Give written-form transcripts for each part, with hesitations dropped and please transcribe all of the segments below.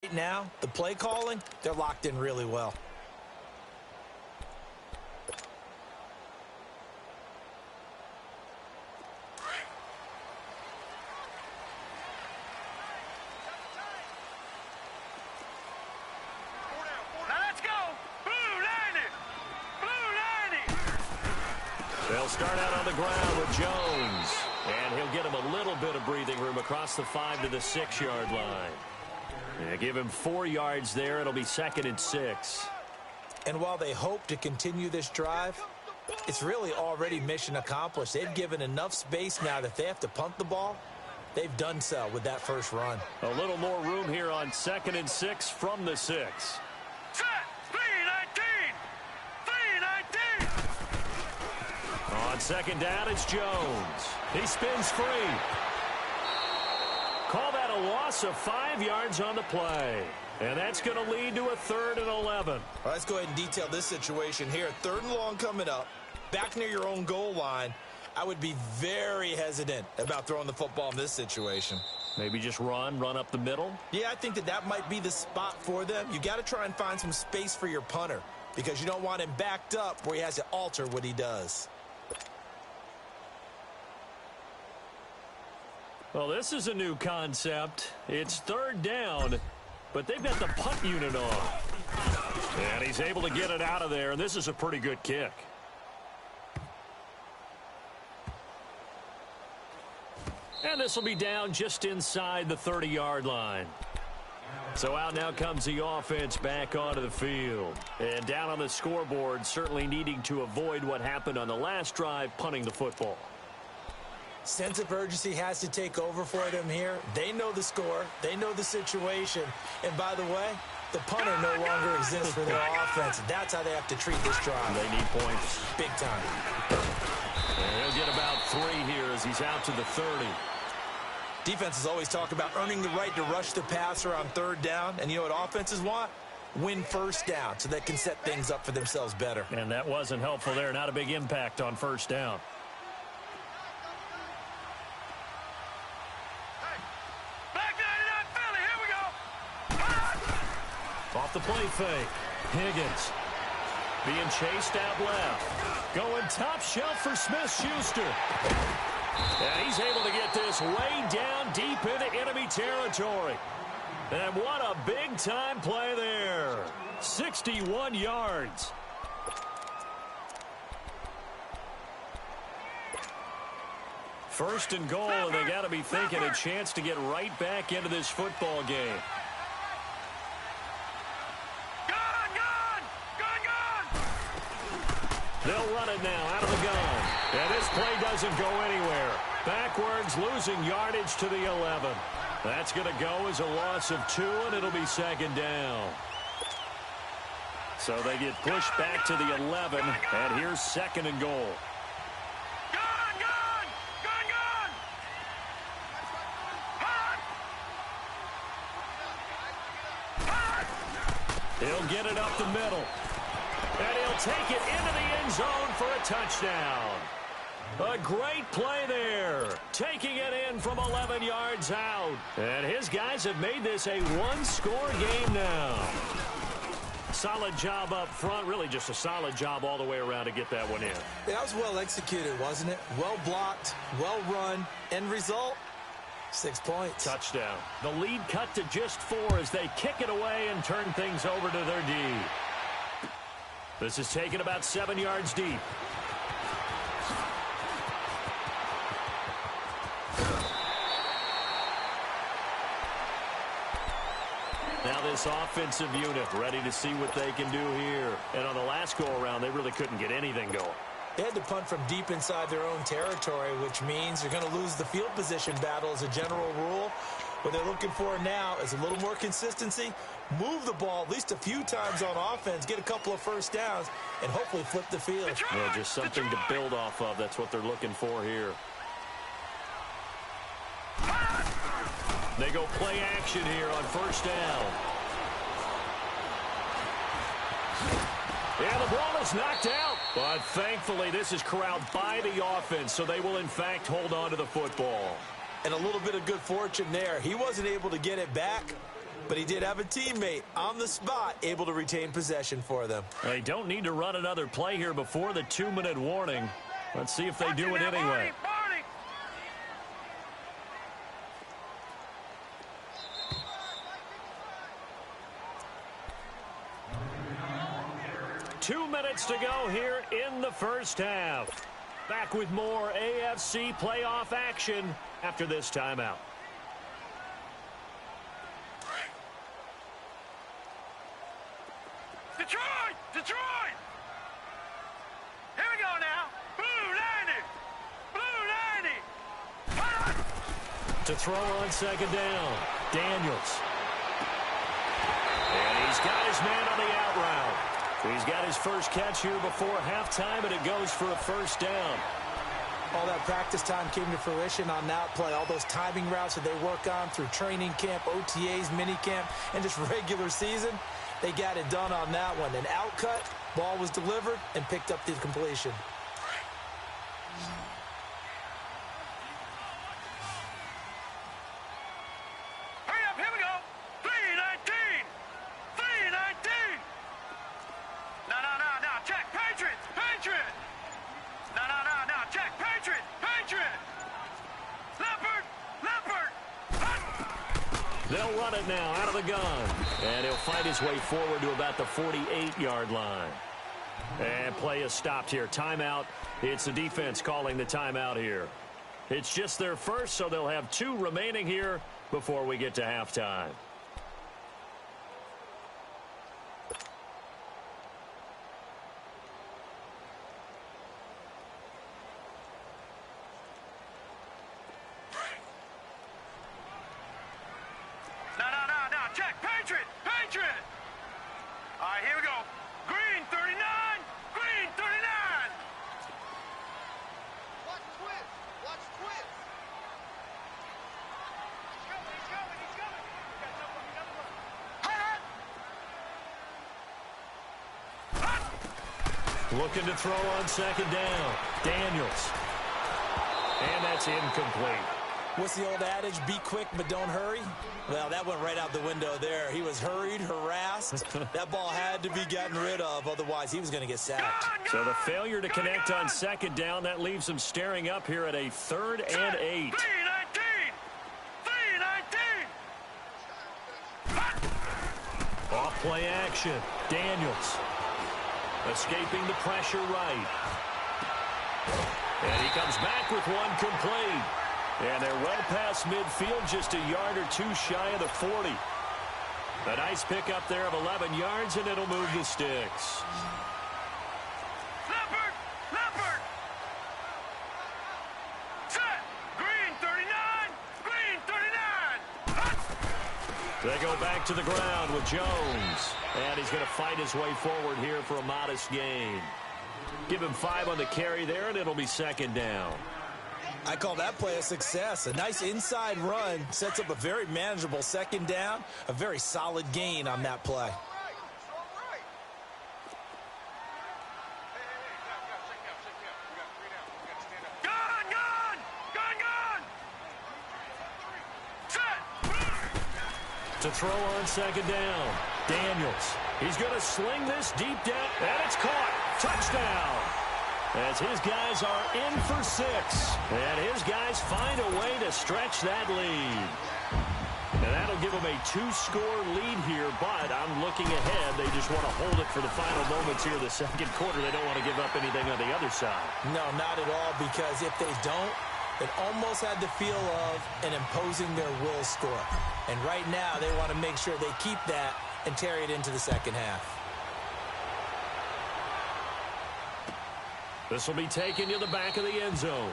Right now, the play calling, they're locked in really well. They'll start out on the ground with Jones. And he'll get him a little bit of breathing room across the 5 to the 6-yard line. Yeah, give him 4 yards there. It'll be 2nd and 6. And while they hope to continue this drive, it's really already mission accomplished. They've given enough space now that they have to punt the ball. They've done so with that first run. A little more room here on 2nd and 6 from the 6. On 2nd down, it's Jones. He spins free. Call that a loss of 5 yards on the play. And that's going to lead to a 3rd and 11. All right, let's go ahead and detail this situation here. 3rd and long coming up. Back near your own goal line. I would be very hesitant about throwing the football in this situation. Maybe just run up the middle? Yeah, I think that might be the spot for them. You got to try and find some space for your punter because you don't want him backed up where he has to alter what he does. Well, this is a new concept. It's 3rd down, but they've got the punt unit on. And he's able to get it out of there, and this is a pretty good kick. And this will be down just inside the 30-yard line. So out now comes the offense back onto the field. And down on the scoreboard, certainly needing to avoid what happened on the last drive, punting the football. Sense of urgency has to take over for them here. They know the score. They know the situation. And by the way, the punter no longer exists for their offense. That's how they have to treat this drive. They need points. Big time. And he'll get about 3 here as he's out to the 30. Defenses always talk about earning the right to rush the passer on 3rd down. And you know what offenses want? Win 1st down so they can set things up for themselves better. And that wasn't helpful there. Not a big impact on 1st down. Off the play fake. Higgins being chased out left. Going top shelf for Smith-Schuster. And he's able to get this way down deep into enemy territory. And what a big-time play there. 61 yards. First and goal, and they got to be thinking a chance to get right back into this football game. They'll run it now out of the gun. And this play doesn't go anywhere. Backwards, losing yardage to the 11. That's going to go as a loss of 2, and it'll be 2nd down. So they get pushed back to the 11, and here's 2nd and goal. He'll get it up the middle. And he'll take it into the end zone for a touchdown. A great play there. Taking it in from 11 yards out. And his guys have made this a one-score game now. Solid job up front. Really just a solid job all the way around to get that one in. Yeah, that was well executed, wasn't it? Well blocked, well run. End result, 6 points. Touchdown. The lead cut to just 4 as they kick it away and turn things over to their D. This is taken about 7 yards deep. Now this offensive unit ready to see what they can do here. And on the last go-around, they really couldn't get anything going. They had to punt from deep inside their own territory, which means they're going to lose the field position battle as a general rule. What they're looking for now is a little more consistency, move the ball at least a few times on offense, get a couple of first downs, and hopefully flip the field. Yeah, just something to build off of. That's what they're looking for here. They go play action here on 1st down. And the ball is knocked out. But thankfully, this is corralled by the offense, so they will, in fact, hold on to the football. And a little bit of good fortune there. He wasn't able to get it back, but he did have a teammate on the spot able to retain possession for them. They don't need to run another play here before the 2-minute warning. Let's see if they do it anyway. 2 minutes to go here in the first half. Back with more AFC playoff action after this timeout. Detroit! Detroit! Here we go now. Blue 90! Blue 90! To throw on second down, Daniels. And he's got his man on the out route. He's got his first catch here before halftime, and it goes for a first down. All that practice time came to fruition on that play. All those timing routes that they work on through training camp, OTAs, minicamp, and just regular season, they got it done on that one. An out cut, ball was delivered, and picked up the completion. Hurry up, here we go. 319! 319! No, check. Patriot! No, check. Patriot! Leopard! They'll run it now out of the gun. And he'll fight his way forward to about the 48-yard line. And play is stopped here. Timeout. It's the defense calling the timeout here. It's just their first, so they'll have 2 remaining here before we get to halftime. No, check. Patriot! All right, here we go. Green 39! Green 39! Watch twist! He's coming! Looking to throw on second down. Daniels. And that's incomplete. What's the old adage? Be quick, but don't hurry. Well, that went right out the window there. He was hurried, harassed. That ball had to be gotten rid of. Otherwise, he was going to get sacked. So the failure to connect on second down, that leaves him staring up here at a 3rd and 8. 319! Off play action. Daniels. Escaping the pressure right. And he comes back with one complete. And they're well past midfield, just a yard or 2 shy of the 40. A nice pickup there of 11 yards, and it'll move the sticks. Leopard! Set! Green 39! They go back to the ground with Jones. And he's going to fight his way forward here for a modest gain. Give him 5 on the carry there, and it'll be second down. I call that play a success. A nice inside run sets up a very manageable second down. A very solid gain on that play. To throw on second down. Daniels. He's going to sling this deep down, and it's caught. Touchdown. As his guys are in for 6. And his guys find a way to stretch that lead. And that'll give them a 2-score lead here, but I'm looking ahead. They just want to hold it for the final moments here of the second quarter. They don't want to give up anything on the other side. No, not at all, because if they don't, it almost had the feel of an imposing their will score. And right now, they want to make sure they keep that and carry it into the second half. This will be taken to the back of the end zone.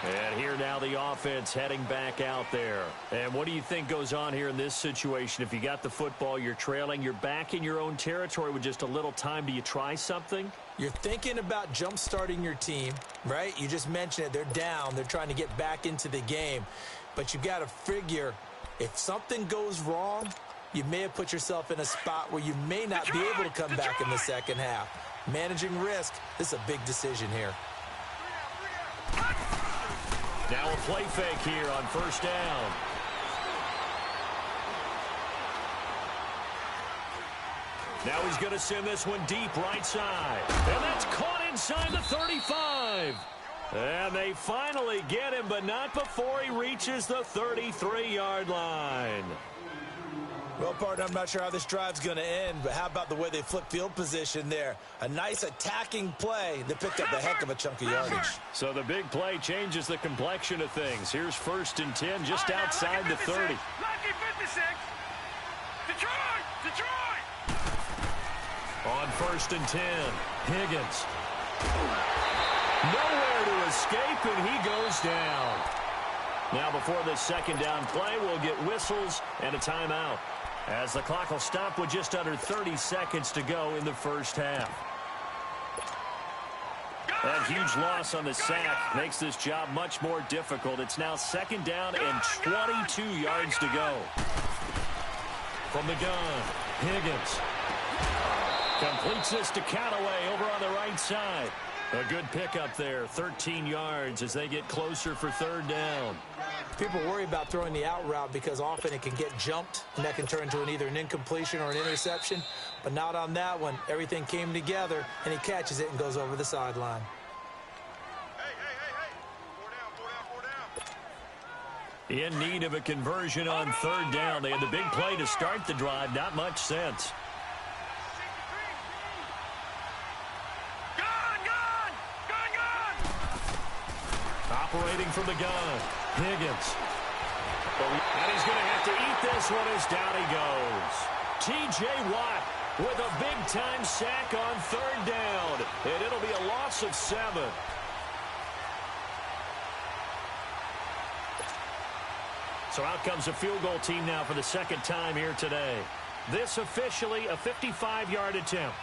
And here now the offense heading back out there. And what do you think goes on here in this situation? If you got the football, you're trailing, you're back in your own territory with just a little time. Do you try something? You're thinking about jump-starting your team, right? You just mentioned it. They're down. They're trying to get back into the game. But you've got to figure, if something goes wrong, you may have put yourself in a spot where you may not be able to come back in the second half. Managing risk, this is a big decision here. Now a play fake here on first down. Now he's going to send this one deep right side. And that's caught inside the 35. And they finally get him, but not before he reaches the 33-yard line. Well, partner, I'm not sure how this drive's going to end, but how about the way they flip field position there? A nice attacking play that picked up a heck of a chunk of yardage. So the big play changes the complexion of things. Here's 1st and 10 just outside the 30. Lucky 56. Detroit! Detroit! On 1st and 10, Higgins. Nowhere to escape, and he goes down. Now before this 2nd down play, we'll get whistles and a timeout, as the clock will stop with just under 30 seconds to go in the 1st half. That huge loss on the sack makes this job much more difficult. It's now 2nd down and 22 yards to go. From the gun, Higgins completes this to Callaway over on the right side. A good pickup there, 13 yards as they get closer for 3rd down. People worry about throwing the out route because often it can get jumped, and that can turn into either an incompletion or an interception. But not on that one. Everything came together, and he catches it and goes over the sideline. Hey. 4 down. In need of a conversion on 3rd down. They had the big play to start the drive. Not much sense. Operating from the gun, Higgins. And he's going to have to eat this one as down he goes. T.J. Watt with a big-time sack on 3rd down. And it'll be a loss of 7. So out comes a field goal team now for the 2nd time here today. This officially a 55-yard attempt.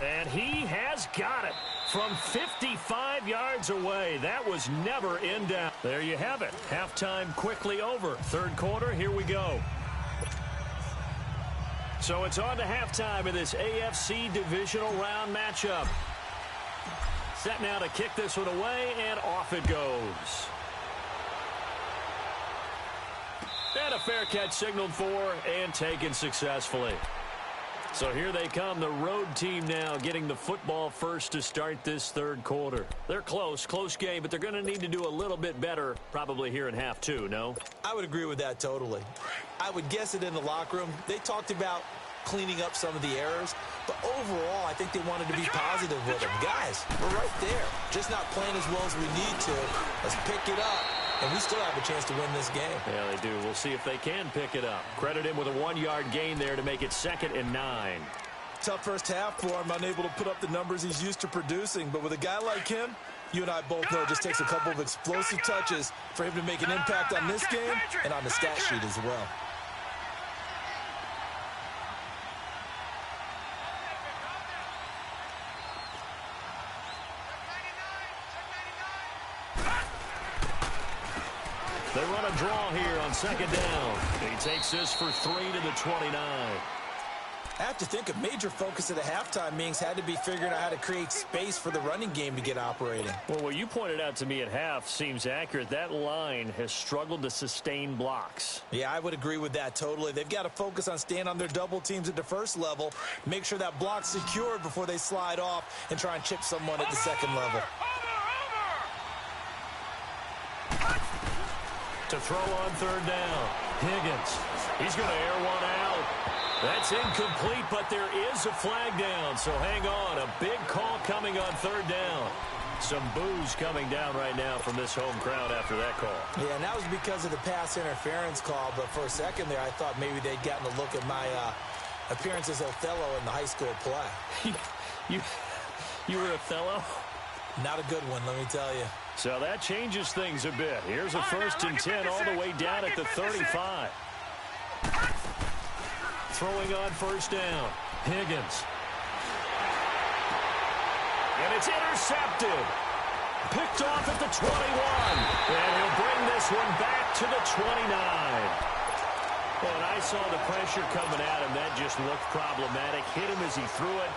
And he has got it from 55 yards away. That was never in doubt. There you have it. Halftime quickly over. 3rd quarter, here we go. So it's on to halftime in this AFC divisional round matchup. Set now to kick this one away, and off it goes. And a fair catch signaled for and taken successfully. So here they come, the road team now getting the football first to start this 3rd quarter. They're close game, but they're going to need to do a little bit better probably here in half 2, no? I would agree with that totally. I would guess it in the locker room. They talked about cleaning up some of the errors, but overall, I think they wanted to be positive with them. Guys, we're right there. Just not playing as well as we need to. Let's pick it up. And we still have a chance to win this game. Yeah, they do. We'll see if they can pick it up. Credit him with a 1-yard gain there to make it 2nd and 9. Tough first half for him, unable to put up the numbers he's used to producing. But with a guy like him, you and I both know it just takes a couple of explosive touches for him to make an impact on this game and on the stat sheet as well. They run a draw here on 2nd down. He takes this for 3 to the 29. I have to think a major focus of the halftime meetings had to be figuring out how to create space for the running game to get operating. Well, what you pointed out to me at half seems accurate. That line has struggled to sustain blocks. Yeah, I would agree with that totally. They've got to focus on staying on their double teams at the first level, make sure that block's secured before they slide off and try and chip someone at the second level. To throw on 3rd down, Higgins. He's going to air one out. That's incomplete, but there is a flag down, so hang on. A big call coming on 3rd down. Some boos coming down right now from this home crowd after that call. Yeah, and that was because of the pass interference call, but for a second there, I thought maybe they'd gotten a look at my appearance as Othello in the high school play. You were Othello? Not a good one, let me tell you. So that changes things a bit. Here's a 1st and 10 all the way down at the 35. Throwing on 1st down, Higgins. And it's intercepted. Picked off at the 21. And he'll bring this one back to the 29. Well, and I saw the pressure coming at him. That just looked problematic. Hit him as he threw it.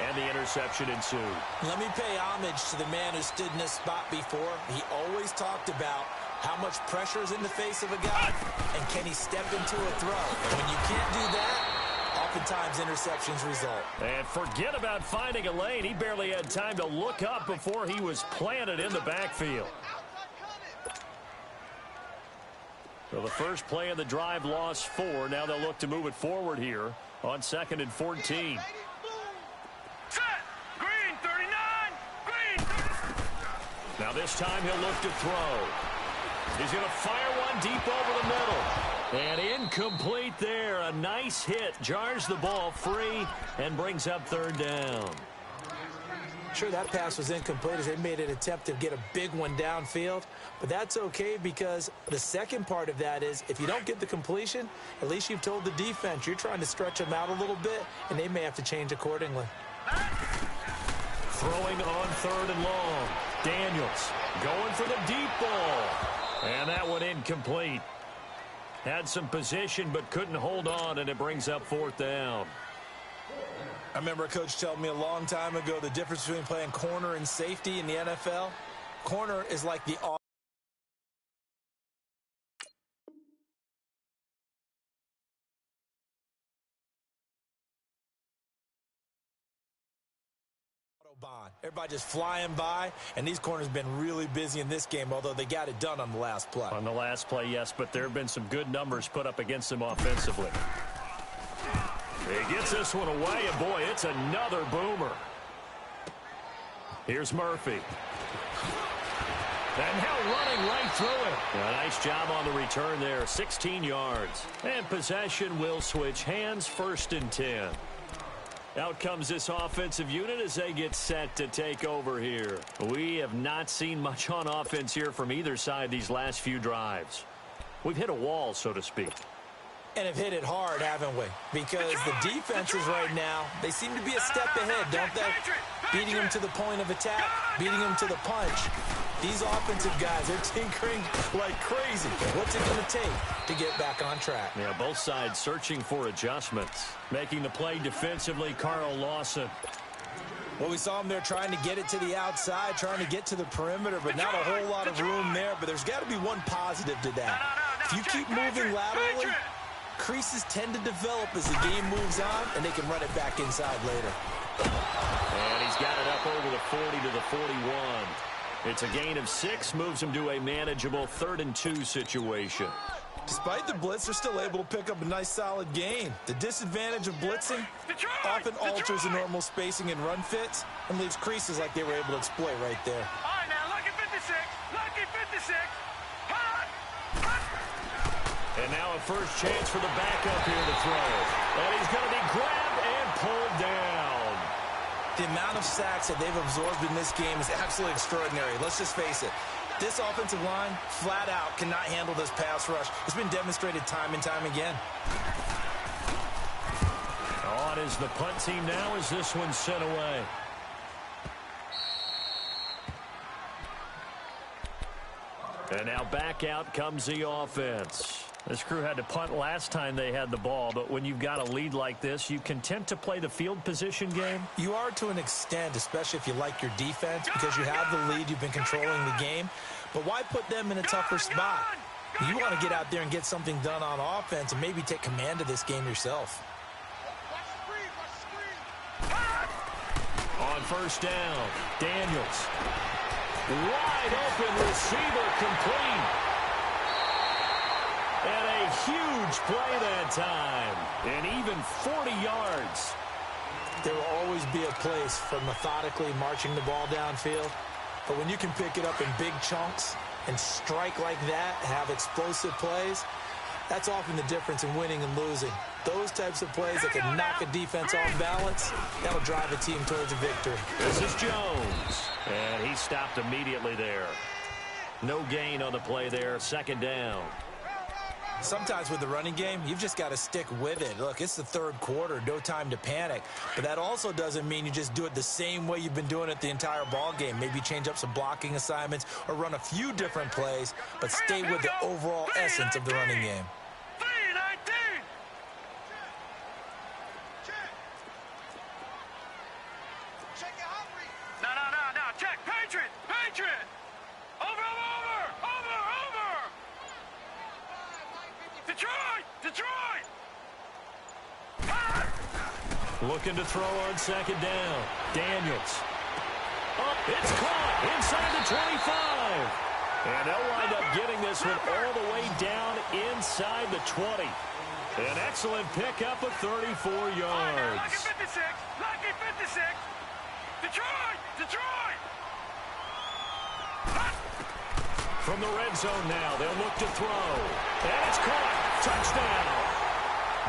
and the interception ensued. Let me pay homage to the man who stood in this spot before. He always talked about how much pressure is in the face of a guy, and can he step into a throw. And when you can't do that, oftentimes interceptions result. And forget about finding a lane. He barely had time to look up before he was planted in the backfield. So the first play of the drive lost 4. Now they'll look to move it forward here on 2nd and 14. Set. Green 39. Green 39. Now this time he'll look to throw. He's going to fire one deep over the middle. And incomplete there. A nice hit. Jars the ball free and brings up 3rd down. Sure, that pass was incomplete as they made an attempt to get a big one downfield. But that's okay because the second part of that is if you don't get the completion, at least you've told the defense you're trying to stretch them out a little bit, and they may have to change accordingly. Throwing on 3rd and long. Daniels going for the deep ball. And that one incomplete. Had some position but couldn't hold on, and it brings up 4th down. I remember a coach telling me a long time ago the difference between playing corner and safety in the NFL. Corner is like the Autobahn. Everybody just flying by, and these corners have been really busy in this game, although they got it done on the last play. On the last play, yes, but there have been some good numbers put up against them offensively. He gets this one away, and boy, it's another boomer. Here's Murphy. And now running right through it. A nice job on the return there, 16 yards. And possession will switch hands, 1st and 10. Out comes this offensive unit as they get set to take over here. We have not seen much on offense here from either side these last few drives. We've hit a wall, so to speak. And have hit it hard, haven't we? Because the defenses right now, they seem to be a step ahead, don't they? Beating them to the point of attack, beating them to the punch. These offensive guys, they're tinkering like crazy. What's it going to take to get back on track? Yeah, both sides searching for adjustments. Making the play defensively, Carl Lawson. Well, we saw him there trying to get it to the outside, trying to get to the perimeter, but not a whole lot of room there. But there's got to be one positive to that. If you keep moving laterally, creases tend to develop as the game moves on, and they can run it back inside later. And he's got it up over the 40 to the 41. It's a gain of 6, moves him to a manageable 3rd and 2 situation. Despite the blitz, they're still able to pick up a nice solid gain. The disadvantage of blitzing often alters the normal spacing and run fits and leaves creases like they were able to exploit right there. All right, now, lucky 56. Lucky 56. Hot. And now a first chance for the backup here to throw. And he's going to be grabbed and pulled down. The amount of sacks that they've absorbed in this game is absolutely extraordinary. Let's just face it. This offensive line, flat out, cannot handle this pass rush. It's been demonstrated time and time again. On is the punt team now as this one's sent away. And now back out comes the offense. This crew had to punt last time they had the ball, but when you've got a lead like this, you content to play the field position game? You are to an extent, especially if you like your defense, because you have the lead, you've been controlling the game. But why put them in a tougher spot? You want to get out there and get something done on offense and maybe take command of this game yourself. On first down, Daniels. Wide open receiver complete. And a huge play that time. And even 40 yards. There will always be a place for methodically marching the ball downfield. But when you can pick it up in big chunks and strike like that, have explosive plays, that's often the difference in winning and losing. Those types of plays that can knock a defense off balance, that'll drive a team towards a victory. This is Jones. And he stopped immediately there. No gain on the play there, 2nd down. Sometimes with the running game, you've just got to stick with it. Look, it's the 3rd quarter, no time to panic. But that also doesn't mean you just do it the same way you've been doing it the entire ball game. Maybe change up some blocking assignments or run a few different plays, but stay with the overall essence of the running game. 3-19. No. Check. Patriot. Patriot. Over. Detroit. Looking to throw on second down. Daniels. Oh, it's caught inside the 25. And they'll wind up getting this one all the way down inside the 20. An excellent pickup of 34 yards. Lucky 56. Detroit. From the red zone now, they'll look to throw. And it's caught. Touchdown.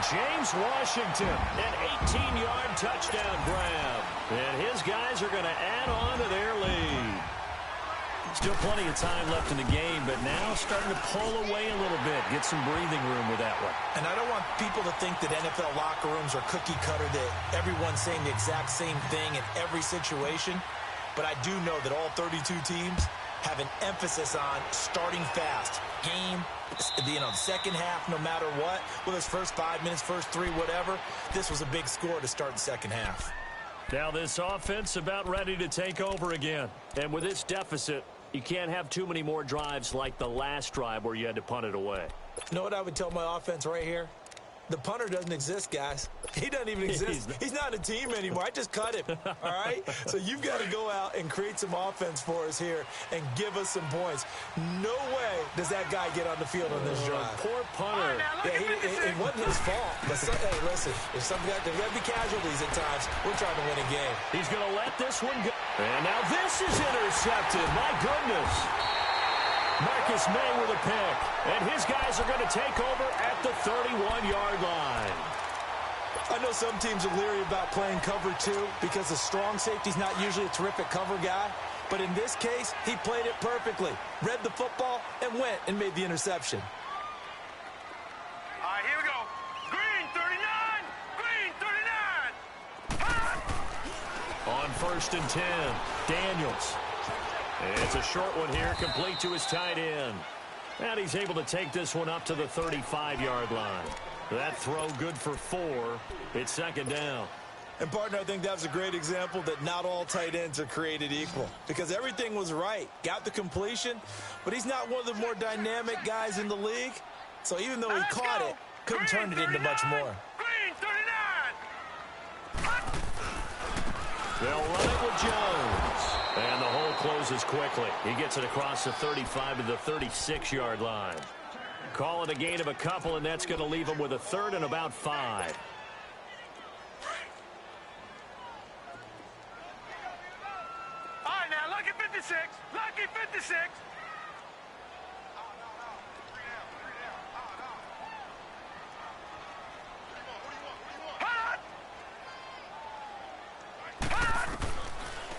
James Washington, an 18-yard touchdown grab. And his guys are going to add on to their lead. Still plenty of time left in the game, but now starting to pull away a little bit. Get some breathing room with that one. And I don't want people to think that NFL locker rooms are cookie cutter, that everyone's saying the exact same thing in every situation. But I do know that all 32 teams have an emphasis on starting fast. Game, second half, no matter what. Whether it's first 5 minutes, first 3, whatever. This was a big score to start the second half. Now this offense about ready to take over again. And with this deficit, you can't have too many more drives like the last drive where you had to punt it away. You know what I would tell my offense right here? The punter doesn't exist, guys. He doesn't even exist. He's not a team anymore. I just cut him, all right? So you've got to go out and create some offense for us here and give us some points. No way does that guy get on the field on this drive. Poor punter. Yeah, it wasn't his fault. But hey, listen, there's got to be casualties at times. We're trying to win a game. He's going to let this one go. And now this is intercepted. My goodness. Marcus May with a pick, and his guys are going to take over at the 31-yard line. I know some teams are leery about playing cover 2 because the strong safety's not usually a terrific cover guy. But in this case, he played it perfectly. Read the football and went and made the interception. All right, here we go. Green 39. On first and 10, Daniels. It's a short one here, complete to his tight end. And he's able to take this one up to the 35-yard line. That throw good for 4. It's second down. And, partner, I think that was a great example that not all tight ends are created equal. Because everything was right. Got the completion, but he's not one of the more dynamic guys in the league. So even though he caught it, couldn't turn it into much more. Green 39. They'll run it with Jones. And the hole closes quickly. He gets it across the 35 to the 36-yard line. Call it a gain of a couple, and that's going to leave him with a third and about 5. All right, now, lucky 56. Lucky 56.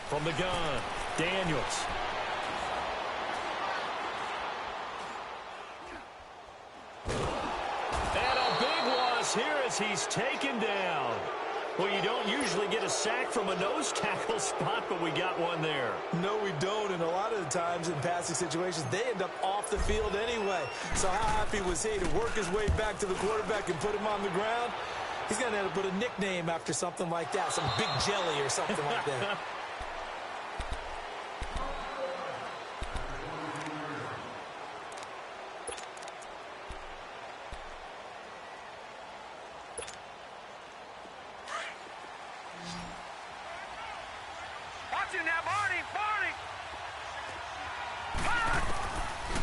From the gun, Daniels. And a big loss here as he's taken down. Well, you don't usually get a sack from a nose tackle spot, but we got one there. No, we don't, and a lot of the times in passing situations, they end up off the field anyway. So how happy was he to work his way back to the quarterback and put him on the ground? He's going to have to put a nickname after something like that, some Big Jelly or something like that.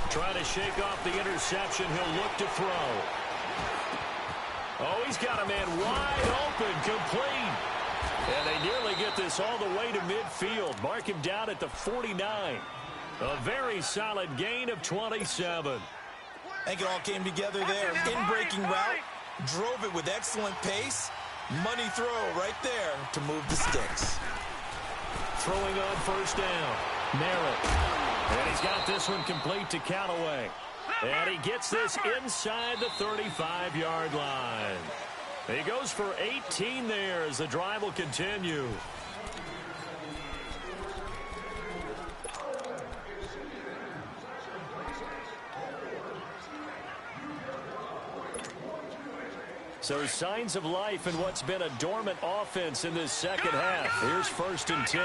Trying to shake off the interception. He'll look to throw. Oh, he's got a man wide open, complete. And they nearly get this all the way to midfield. Mark him down at the 49. A very solid gain of 27. I think it all came together there. In-breaking route, drove it with excellent pace. Money throw right there to move the sticks. Throwing on first down. Merritt. And he's got this one complete to Callaway. And he gets this inside the 35-yard line. He goes for 18 there as the drive will continue. So signs of life in what's been a dormant offense in this second half. Here's 1st and 10.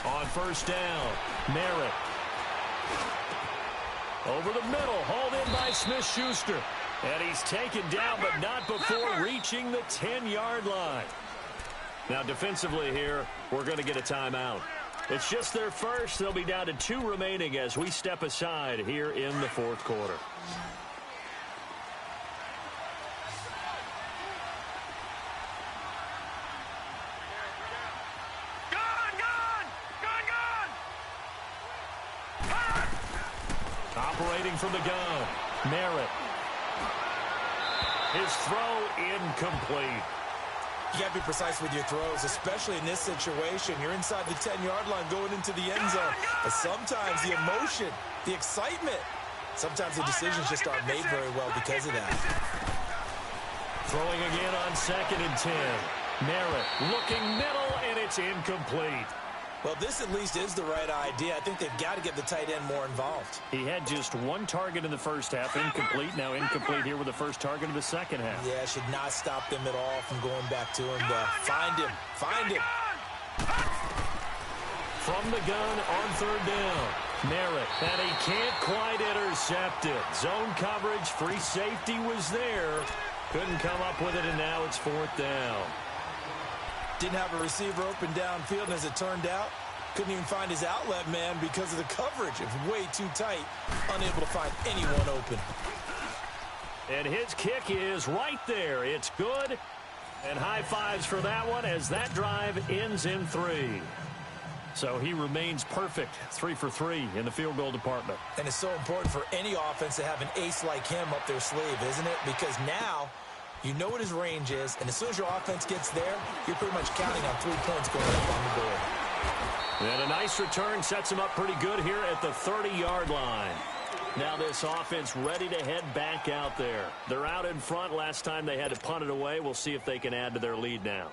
On 1st down, Merritt. Over the middle, hauled in by Smith-Schuster. And he's taken down, but not before reaching the 10-yard line. Now, defensively here, we're going to get a timeout. It's just their first. They'll be down to 2 remaining as we step aside here in the 4th quarter. Operating from the gun, Merritt. His throw incomplete. You got to be precise with your throws, especially in this situation. You're inside the 10-yard line going into the end zone. But sometimes the emotion, the excitement, sometimes the decisions just aren't made very well because of that. Throwing again on 2nd and 10. Merritt looking middle, and it's incomplete. Well, this at least is the right idea. I think they've got to get the tight end more involved. He had just 1 target in the first half, incomplete. Now incomplete here with the first target of the second half. Yeah, should not stop them at all from going back to him. Find him. Find him. From the gun on 3rd down. Merritt, and he can't quite intercept it. Zone coverage, free safety was there. Couldn't come up with it, and now it's 4th down. Didn't have a receiver open downfield, and as it turned out, couldn't even find his outlet man because of the coverage. It was way too tight, unable to find anyone open. And his kick is right there. It's good. And high fives for that one as that drive ends in 3. So he remains perfect, 3 for 3 in the field goal department. And it's so important for any offense to have an ace like him up their sleeve, isn't it? Because now you know what his range is, and as soon as your offense gets there, you're pretty much counting on 3 points going up on the board. And a nice return sets him up pretty good here at the 30-yard line. Now this offense ready to head back out there. They're out in front. Last time they had to punt it away. We'll see if they can add to their lead now.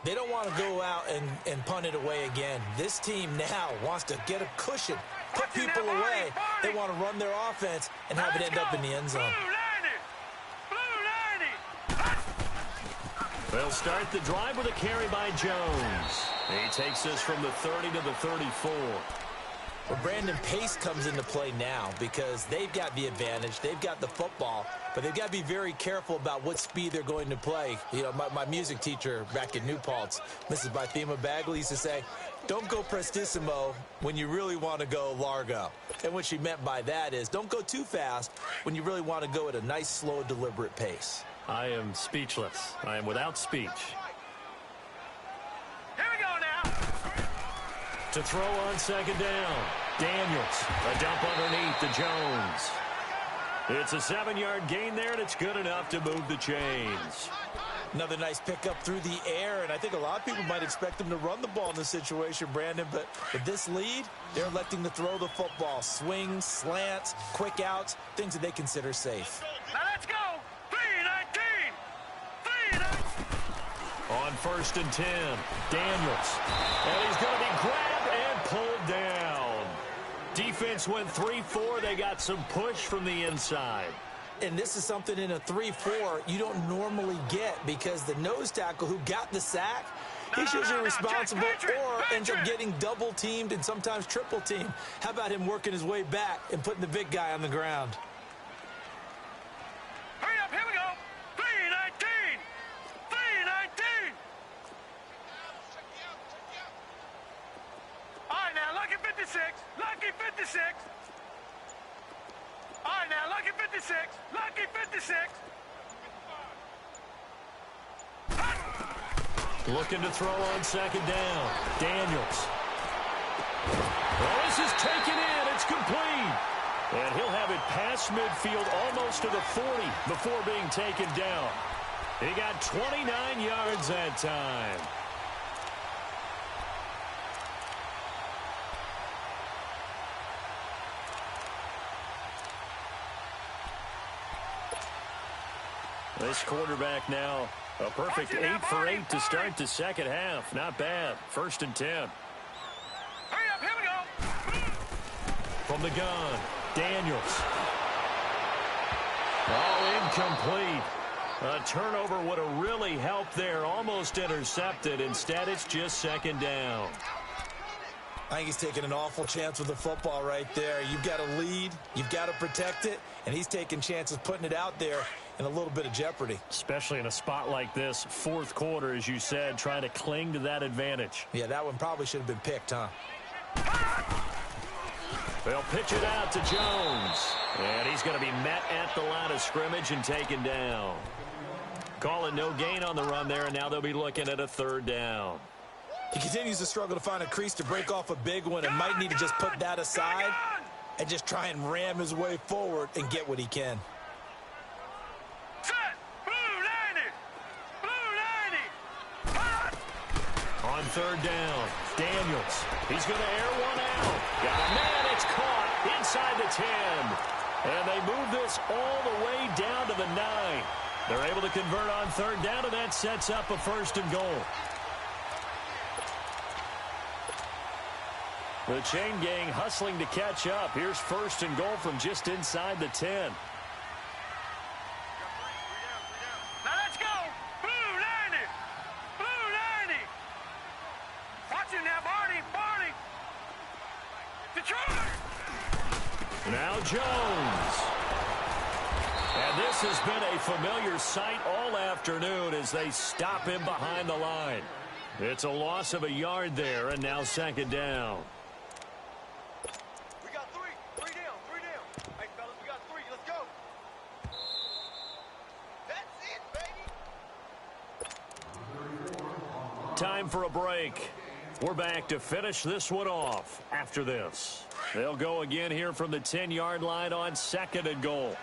They don't want to go out and punt it away again. This team now wants to get a cushion, put people away. They want to run their offense and have it end up in the end zone. They'll start the drive with a carry by Jones. He takes this from the 30 to the 34. Well, Brandon, pace comes into play now because they've got the advantage. They've got the football, but they've got to be very careful about what speed they're going to play. You know, my music teacher back in New Paltz, Mrs. Bythema Bagley, used to say, don't go prestissimo when you really want to go largo. And what she meant by that is don't go too fast when you really want to go at a nice, slow, deliberate pace. I am speechless. I am without speech. Here we go now. To throw on 2nd down. Daniels. A dump underneath to Jones. It's a 7-yard gain there, and it's good enough to move the chains. Another nice pickup through the air, and I think a lot of people might expect them to run the ball in this situation, Brandon, but with this lead, they're electing to throw the football. Swings, slants, quick outs, things that they consider safe. Now let's go. 3-19. 3-19. On 1st and 10, Daniels. And he's going to be grabbed and pulled down. Defense went 3-4. They got some push from the inside. And this is something in a 3-4 you don't normally get because the nose tackle who got the sack, he's usually responsible or ends up getting double-teamed and sometimes triple-teamed. How about him working his way back and putting the big guy on the ground? Hurry up, here we go. 3-19. 3-19. All right, now, lucky 56. Lucky 56. All right, now, lucky 56. Lucky 56. Looking to throw on 2nd down. Daniels. Well, this is taken in. It's complete. And he'll have it past midfield almost to the 40 before being taken down. He got 29 yards that time. This quarterback now, a perfect 8 for 8 to start the second half. Not bad. 1st and 10. Hurry up, here we go. From the gun, Daniels. Oh, incomplete. A turnover would have really helped there. Almost intercepted. Instead, it's just second down. I think he's taking an awful chance with the football right there. You've got to lead. You've got to protect it. And he's taking chances putting it out there in a little bit of jeopardy. Especially in a spot like this, fourth quarter, as you said, trying to cling to that advantage. Yeah, that one probably should have been picked, huh? They'll pitch it out to Jones. And he's going to be met at the line of scrimmage and taken down. Calling no gain on the run there, and now they'll be looking at a third down. He continues to struggle to find a crease to break off a big one and might need to just put that aside and just try and ram his way forward and get what he can. Set. Blue 90. Blue 90. On third down, Daniels. He's going to air one out. Got a man. It's caught inside the 10. And they move this all the way down to the 9. They're able to convert on third down, and that sets up a first and goal. The chain gang hustling to catch up. Here's first and goal from just inside the 10. Now let's go. Blue 90. Blue 90. Watch it now, Barney. Barney. Detroit. Now Jones. And this has been a familiar sight all afternoon as they stop him behind the line. It's a loss of a yard there, and now second down. We got three. Three down. Three down. Hey, fellas, we got three. Let's go. That's it, baby. Time for a break. We're back to finish this one off after this. They'll go again here from the 10-yard line on second and goal.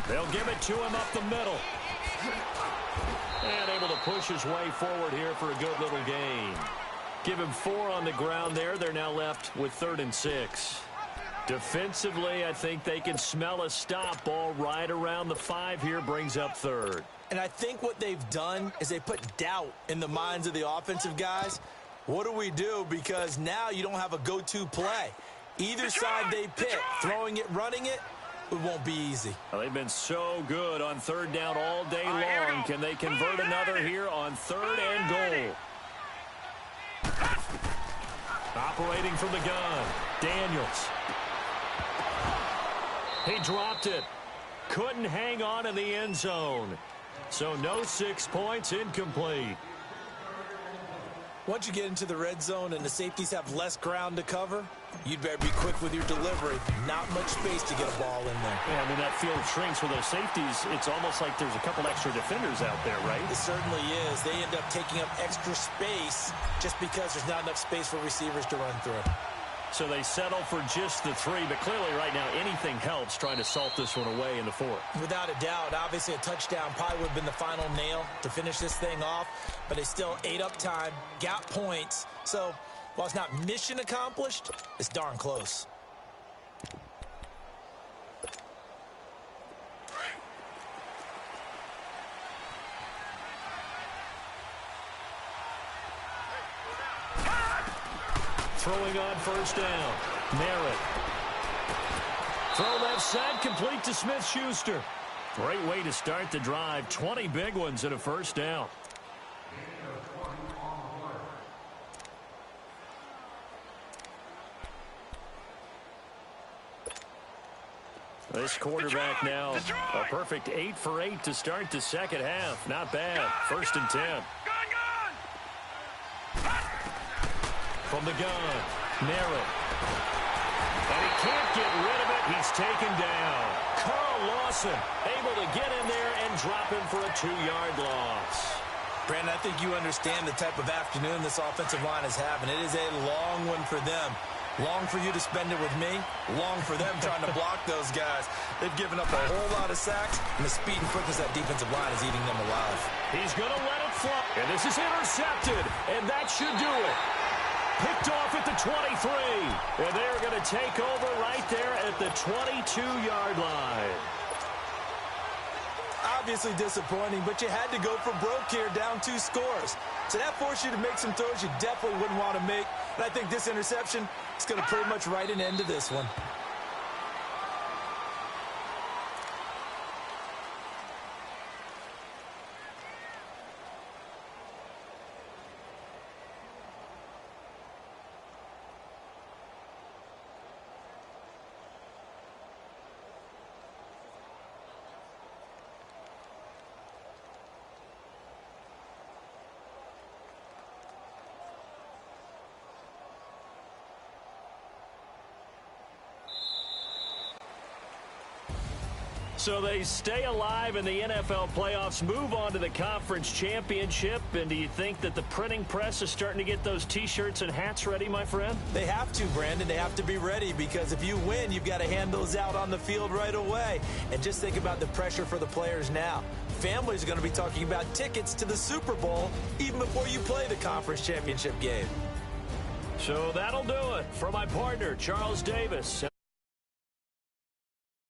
They'll give it to him up the middle. And able to push his way forward here for a good little gain. Give him 4 on the ground there. They're now left with 3rd and 6. Defensively, I think they can smell a stop. Ball right around the 5 here, brings up 3rd. And I think what they've done is they put doubt in the minds of the offensive guys. What do we do? Because now you don't have a go-to play. Either side they pick, throwing it, running it, it won't be easy. Well, they've been so good on third down all day long. Can they convert another here on 3rd and goal? Operating from the gun, Daniels. He dropped it. Couldn't hang on in the end zone. So no 6 points, incomplete. Once you get into the red zone and the safeties have less ground to cover, you'd better be quick with your delivery. Not much space to get a ball in there. Yeah, I mean, that field shrinks with those safeties. It's almost like there's a couple extra defenders out there, right? It certainly is. They end up taking up extra space just because there's not enough space for receivers to run through. So they settle for just the 3, but clearly right now anything helps trying to salt this one away in the 4th. Without a doubt, obviously a touchdown probably would have been the final nail to finish this thing off, but they still ate up time, got points. So while it's not mission accomplished, it's darn close. Throwing on first down. Merritt. Throw left side, complete to Smith-Schuster. Great way to start the drive. 20 big ones and a first down. This quarterback now, a perfect 8 for 8 to start the second half. Not bad. 1st and 10. From the gun, Merritt. And he can't get rid of it. He's taken down. Carl Lawson able to get in there and drop him for a 2-yard loss. Brandon, I think you understand the type of afternoon this offensive line is having. It is a long one for them. Long for you to spend it with me. Long for them trying to block those guys. They've given up a whole lot of sacks, and the speed and quickness of that defensive line is eating them alive. He's going to let it fly. And this is intercepted, and that should do it. Picked off at the 23. And they're going to take over right there at the 22-yard line. I'll obviously disappointing, but you had to go for broke here, down 2 scores. So that forced you to make some throws you definitely wouldn't want to make. And I think this interception is going to pretty much write an end to this one. So they stay alive in the NFL playoffs, move on to the conference championship. And do you think that the printing press is starting to get those T-shirts and hats ready, my friend? They have to, Brandon. They have to be ready because if you win, you've got to hand those out on the field right away. And just think about the pressure for the players now. Families are going to be talking about tickets to the Super Bowl even before you play the conference championship game. So that'll do it for my partner, Charles Davis.